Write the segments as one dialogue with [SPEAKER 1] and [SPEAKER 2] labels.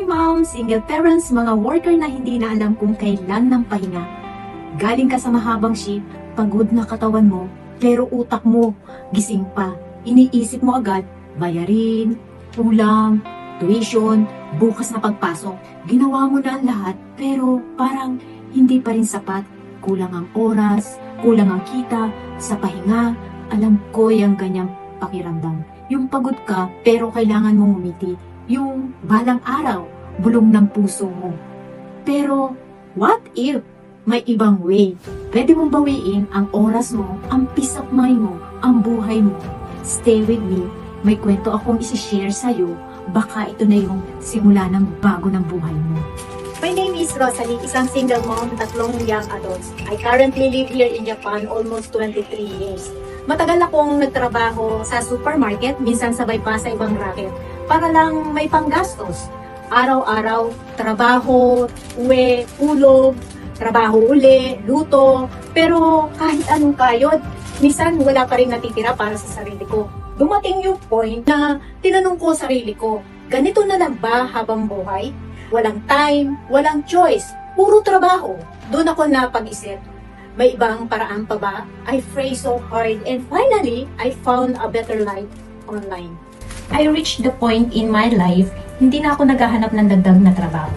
[SPEAKER 1] Hi mom, single parents, mga worker na hindi na alam kung kailan ng pahinga. Galing ka sa mahabang shift, pagod na katawan mo, pero utak mo, gising pa. Iniisip mo agad, bayarin, ulam, tuition, bukas na pagpasok. Ginawa mo na ang lahat, pero parang hindi pa rin sapat. Kulang ang oras, kulang ang kita, sa pahinga. Alam ko yung ganyang pakiramdam. Yung pagod ka, pero kailangan mong umiti. Yung balang araw, bulong ng puso mo. Pero, what if may ibang way? Pwede mong bawiin ang oras mo, ang peace of mind mo, ang buhay mo. Stay with me. May kwento akong isi-share sa'yo. Baka ito na yung simula ng bago ng buhay mo.
[SPEAKER 2] My name is Rosalie, isang single mom, 3 young adults. I currently live here in Japan almost 23 years. Matagal akong nagtrabaho sa supermarket, minsan sabay pa sa ibang racket, para lang may panggastos. Araw-araw, trabaho, uwi, tulog, trabaho uli, luto, pero kahit anong kayod, minsan wala pa rin natitira para sa sarili ko. Dumating yung point na tinanong ko sarili ko, ganito na lang ba habang buhay? Walang time, walang choice, puro trabaho. Doon ako napag-isip, may ibang paraan pa ba? I pray so hard and finally, I found a better life online.
[SPEAKER 1] I reached the point in my life, hindi na ako naghahanap ng dagdag na trabaho.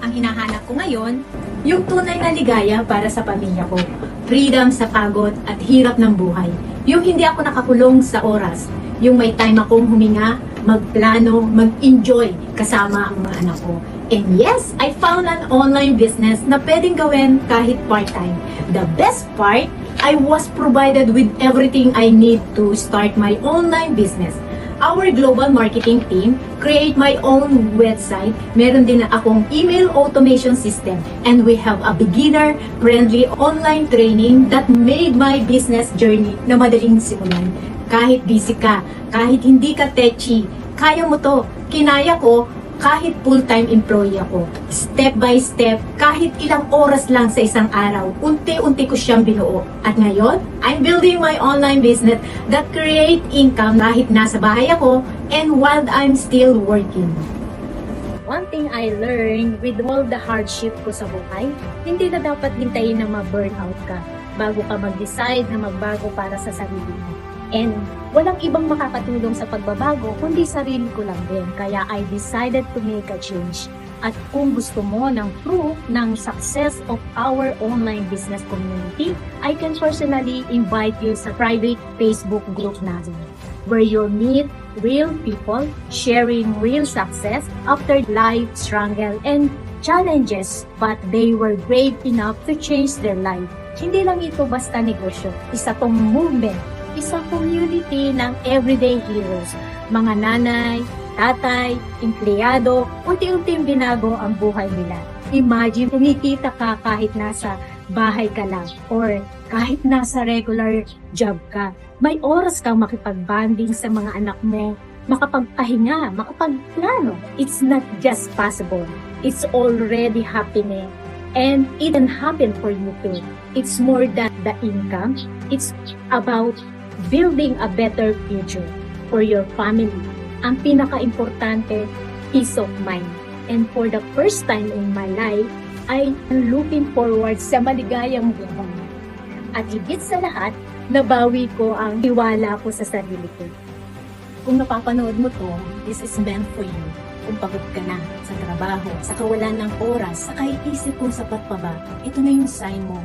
[SPEAKER 1] Ang hinahanap ko ngayon, yung tunay na ligaya para sa pamilya ko. Freedom sa pagod at hirap ng buhay. Yung hindi ako nakakulong sa oras. Yung may time akong huminga, magplano, mag-enjoy kasama ang mga anak ko. And yes, I found an online business na pwedeng gawin kahit part-time. The best part, I was provided with everything I need to start my online business. Our global marketing team create my own website. Meron din na akong email automation system. And we have a beginner-friendly online training that made my business journey na madaling simulan. Kahit busy ka, kahit hindi ka techy, kaya mo to. Kinaya ko kahit full-time employee ako. Step by step, kahit ilang oras lang sa isang araw, unti-unti ko siyang binuo. At ngayon, I'm building my online business that create income kahit nasa bahay ako and while I'm still working.
[SPEAKER 2] One thing I learned with all the hardship ko sa buhay, hindi na dapat hintayin na ma-burnout ka bago ka mag-decide na magbago para sa sarili mo. And walang ibang makakatulong sa pagbabago kundi sarili ko lang din. Kaya I decided to make a change. At kung gusto mo ng proof ng success of our online business community, I can personally invite you sa private Facebook group natin, where you'll meet real people sharing real success after life struggle and challenges, but they were brave enough to change their life. Hindi lang ito basta negosyo, isa tong movement, isang community ng everyday heroes, mga nanay, tatay, empleyado, unti-unting binago ang buhay nila. Imagine, kumikita ka kahit nasa bahay ka lang or kahit nasa regular job ka. May oras kang makipag-bonding sa mga anak mo, makapagpahinga, makapagplano. It's not just possible. It's already happening. And it can happen for you too. It's more than the income. It's about building a better future for your family. Ang pinaka-importante, peace of mind. And for the first time in my life, I'm looking forward sa maligayang buhay. At higit sa lahat, nabawi ko ang tiwala ko sa sarili ko. Kung napapanood mo to, this is meant for you. Kung pagod ka na sa trabaho, sa kawalan ng oras, sa kaiisip kung sapat pa ba, ito na yung sign mo.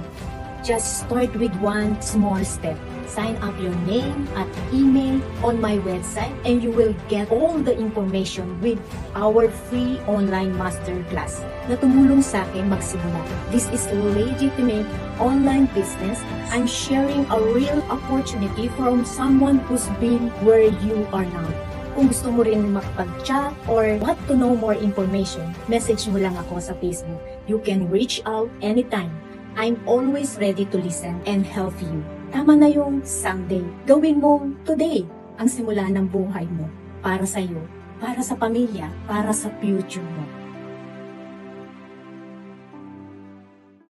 [SPEAKER 2] Just start with one small step. Sign up your name at email on my website and you will get all the information with our free online masterclass na tumulong sa akin magsimula. This is a legitimate online business. I'm sharing a real opportunity from someone who's been where you are now. Kung gusto mo rin makapag-chat or want to know more information, message mo lang ako sa Facebook. You can reach out anytime. I'm always ready to listen and help you. Tama na yung someday. Gawin mo today ang simula ng buhay mo. Para sa'yo, para sa pamilya, para sa future mo.